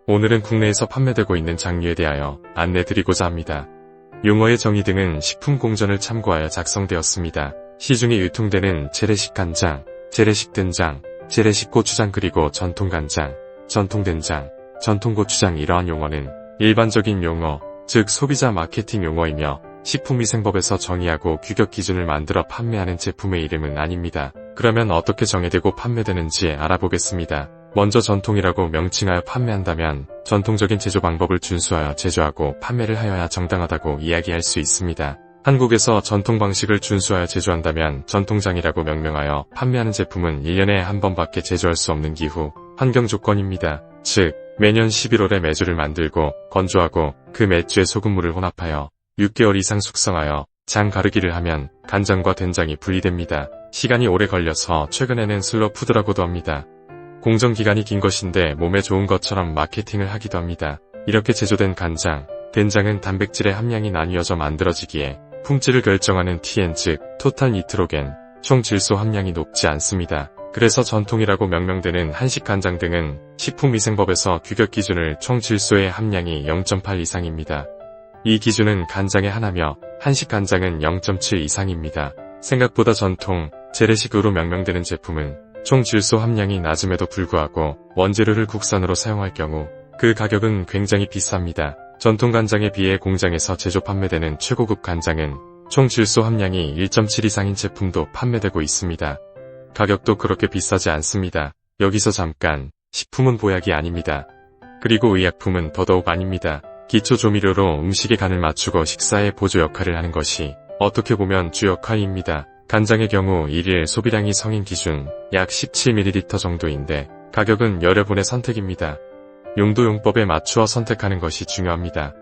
오늘은 국내에서 판매되고 있는 장류에 대하여 안내드리고자 합니다. 용어의 정의 등은 식품공전을 참고하여 작성되었습니다. 시중에 유통되는 재래식 간장, 재래식 된장, 재래식 고추장 그리고 전통간장, 전통된장, 전통고추장 이러한 용어는 일반적인 용어, 즉 소비자 마케팅 용어이며 식품위생법에서 정의하고 규격 기준을 만들어 판매하는 제품의 이름은 아닙니다. 그러면 어떻게 정의되고 판매되는지 알아보겠습니다. 먼저 전통이라고 명칭하여 판매한다면 전통적인 제조 방법을 준수하여 제조하고 판매를 하여야 정당하다고 이야기할 수 있습니다. 한국에서 전통 방식을 준수하여 제조한다면 전통장이라고 명명하여 판매하는 제품은 1년에 한 번밖에 제조할 수 없는 기후 환경 조건입니다. 즉 매년 11월에 매주를 만들고 건조하고 그 매주에 소금물을 혼합하여 6개월 이상 숙성하여 장 가르기를 하면 간장과 된장이 분리됩니다. 시간이 오래 걸려서 최근에는 슬로푸드라고도 합니다. 공정기간이 긴 것인데 몸에 좋은 것처럼 마케팅을 하기도 합니다. 이렇게 제조된 간장, 된장은 단백질의 함량이 나뉘어져 만들어지기에 품질을 결정하는 TN 즉 토탈 니트로겐, 총 질소 함량이 높지 않습니다. 그래서 전통이라고 명명되는 한식 간장 등은 식품위생법에서 규격 기준을 총 질소의 함량이 0.8 이상입니다. 이 기준은 간장의 하나며 한식 간장은 0.7 이상입니다. 생각보다 전통, 재래식으로 명명되는 제품은 총 질소 함량이 낮음에도 불구하고 원재료를 국산으로 사용할 경우 그 가격은 굉장히 비쌉니다. 전통 간장에 비해 공장에서 제조 판매되는 최고급 간장은 총 질소 함량이 1.7 이상인 제품도 판매되고 있습니다. 가격도 그렇게 비싸지 않습니다. 여기서 잠깐, 식품은 보약이 아닙니다. 그리고 의약품은 더더욱 아닙니다. 기초 조미료로 음식의 간을 맞추고 식사의 보조 역할을 하는 것이 어떻게 보면 주 역할입니다. 간장의 경우 1일 소비량이 성인 기준 약 17ml 정도인데 가격은 여러 분의 선택입니다. 용도용법에 맞추어 선택하는 것이 중요합니다.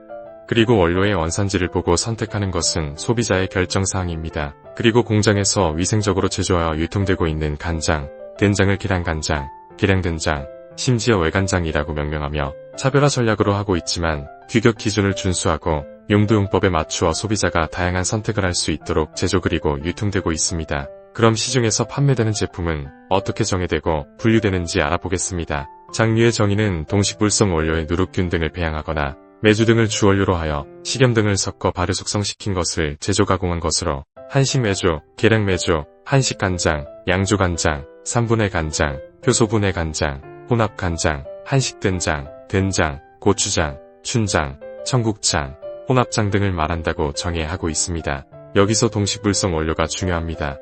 그리고 원료의 원산지를 보고 선택하는 것은 소비자의 결정사항입니다. 그리고 공장에서 위생적으로 제조하여 유통되고 있는 간장, 된장을 계량간장, 계량된장, 심지어 외간장이라고 명명하며 차별화 전략으로 하고 있지만 규격 기준을 준수하고 용도용법에 맞추어 소비자가 다양한 선택을 할 수 있도록 제조 그리고 유통되고 있습니다. 그럼 시중에서 판매되는 제품은 어떻게 정의되고 분류되는지 알아보겠습니다. 장류의 정의는 동식불성 원료의 누룩균 등을 배양하거나 메주 등을 주원료로 하여 식염 등을 섞어 발효 숙성시킨 것을 제조 가공한 것으로 한식메주, 계량메주, 한식간장, 양조간장, 3분의 간장, 효소분해 간장, 혼합간장, 한식된장, 된장, 고추장, 춘장, 청국장, 혼합장 등을 말한다고 정의하고 있습니다. 여기서 동식불성 원료가 중요합니다.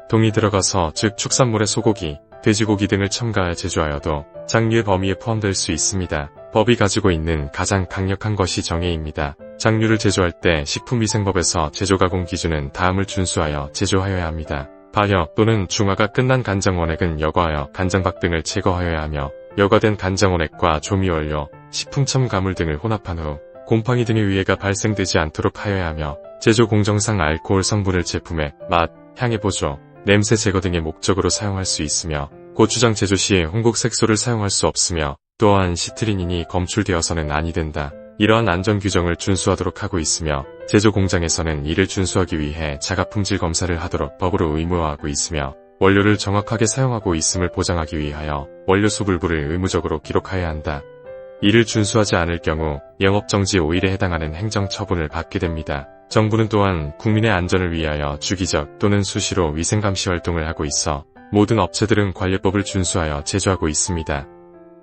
동이 들어가서 즉 축산물의 소고기, 돼지고기 등을 첨가하여 제조하여도 장류의 범위에 포함될 수 있습니다. 법이 가지고 있는 가장 강력한 것이 정의입니다. 장류를 제조할 때 식품위생법에서 제조가공 기준은 다음을 준수하여 제조하여야 합니다. 발효 또는 중화가 끝난 간장 원액은 여과하여 간장박 등을 제거하여야 하며 여과된 간장 원액과 조미원료, 식품 첨가물 등을 혼합한 후 곰팡이 등의 위해가 발생되지 않도록 하여야 하며 제조 공정상 알코올 성분을 제품의 맛, 향의 보조, 냄새 제거 등의 목적으로 사용할 수 있으며 고추장 제조 시 홍국 색소를 사용할 수 없으며 또한 시트린인이 검출되어서는 아니 된다. 이러한 안전 규정을 준수하도록 하고 있으며 제조 공장에서는 이를 준수하기 위해 자가품질 검사를 하도록 법으로 의무화하고 있으며 원료를 정확하게 사용하고 있음을 보장하기 위하여 원료 수불부를 의무적으로 기록하여야 한다. 이를 준수하지 않을 경우 영업정지 5일에 해당하는 행정처분을 받게 됩니다. 정부는 또한 국민의 안전을 위하여 주기적 또는 수시로 위생감시 활동을 하고 있어 모든 업체들은 관리법을 준수하여 제조하고 있습니다.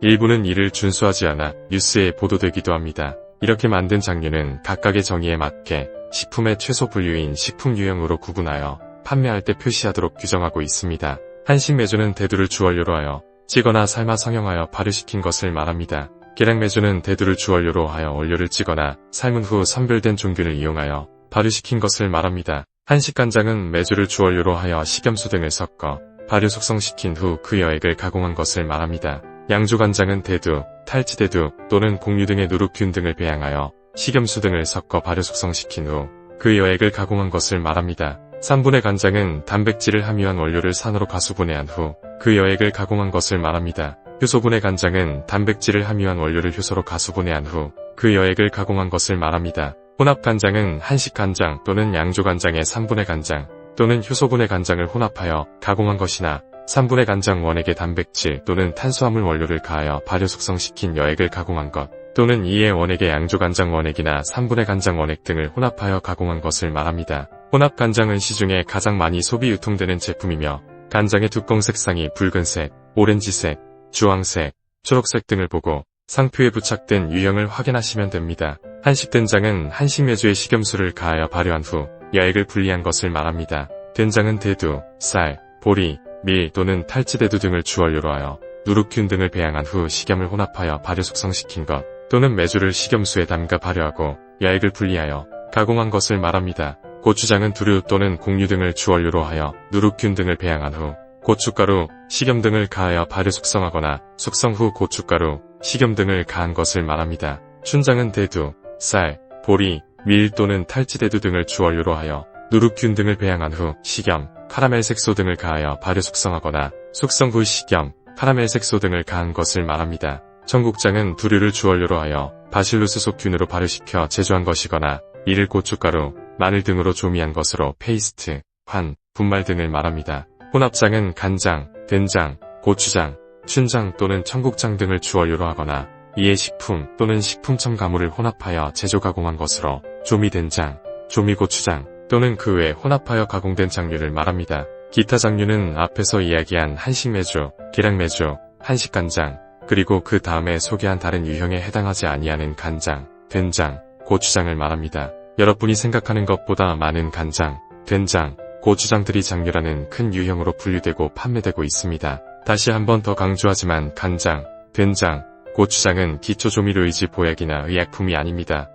일부는 이를 준수하지 않아 뉴스에 보도되기도 합니다. 이렇게 만든 장류는 각각의 정의에 맞게 식품의 최소 분류인 식품유형으로 구분하여 판매할 때 표시하도록 규정하고 있습니다. 한식메주는 대두를 주원료로 하여 찌거나 삶아 성형하여 발효시킨 것을 말합니다. 계량메주는 대두를 주원료로 하여 원료를 찌거나 삶은 후 선별된 종균을 이용하여 발효시킨 것을 말합니다. 한식간장은 메주를 주원료로 하여 식염수 등을 섞어 발효 숙성시킨 후 그 여액을 가공한 것을 말합니다. 양조간장은 대두, 탈취대두 또는 곡류 등의 누룩균 등을 배양하여 식염수 등을 섞어 발효 숙성시킨 후 그 여액을 가공한 것을 말합니다. 3분의 간장은 단백질을 함유한 원료를 산으로 가수분해한 후 그 여액을 가공한 것을 말합니다. 효소분해 간장은 단백질을 함유한 원료를 효소로 가수분해한 후 그 여액을 가공한 것을 말합니다. 혼합간장은 한식간장 또는 양조간장의 3분의 간장 또는 효소분해 간장을 혼합하여 가공한 것이나 3분의 간장 원액에 단백질 또는 탄수화물 원료를 가하여 발효 숙성시킨 여액을 가공한 것, 또는 2의 원액에 양조간장 원액이나 3분의 간장 원액 등을 혼합하여 가공한 것을 말합니다. 혼합 간장은 시중에 가장 많이 소비 유통되는 제품이며 간장의 뚜껑 색상이 붉은색, 오렌지색, 주황색, 초록색 등을 보고 상표에 부착된 유형을 확인하시면 됩니다. 한식 된장은 한식 메주에 식염수를 가하여 발효한 후 여액을 분리한 것을 말합니다. 된장은 대두, 쌀, 보리, 밀 또는 탈지대두 등을 주원료로 하여 누룩균 등을 배양한 후 식염을 혼합하여 발효 숙성시킨 것, 또는 메주를 식염수에 담가 발효하고 여액을 분리하여 가공한 것을 말합니다. 고추장은 두류 또는 곡류 등을 주원료로 하여 누룩균 등을 배양한 후 고춧가루, 식염 등을 가하여 발효 숙성하거나 숙성 후 고춧가루, 식염 등을 가한 것을 말합니다. 춘장은 대두, 쌀, 보리, 밀 또는 탈지대두 등을 주원료로 하여 누룩균 등을 배양한 후 식염, 카라멜 색소 등을 가하여 발효 숙성하거나 숙성 후 식염, 카라멜 색소 등을 가한 것을 말합니다. 청국장은 두류를 주원료로 하여 바실루스 속균으로 발효시켜 제조한 것이거나 이를 고춧가루, 마늘 등으로 조미한 것으로 페이스트, 환, 분말 등을 말합니다. 혼합장은 간장, 된장, 고추장, 춘장 또는 청국장 등을 주원료로 하거나 이에 식품 또는 식품 첨가물을 혼합하여 제조 가공한 것으로 조미된장, 조미고추장 또는 그 외 혼합하여 가공된 장류를 말합니다. 기타 장류는 앞에서 이야기한 한식메주, 계량메주, 한식간장, 그리고 그 다음에 소개한 다른 유형에 해당하지 아니하는 간장, 된장, 고추장을 말합니다. 여러분이 생각하는 것보다 많은 간장, 된장, 고추장들이 장류라는 큰 유형으로 분류되고 판매되고 있습니다. 다시 한번 더 강조하지만 간장, 된장, 고추장은 기초조미료이지 보약이나 의약품이 아닙니다.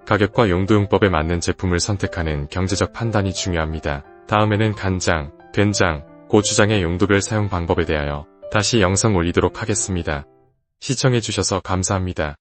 가격과 용도용법에 맞는 제품을 선택하는 경제적 판단이 중요합니다. 다음에는 간장, 된장, 고추장의 용도별 사용 방법에 대하여 다시 영상 올리도록 하겠습니다. 시청해주셔서 감사합니다.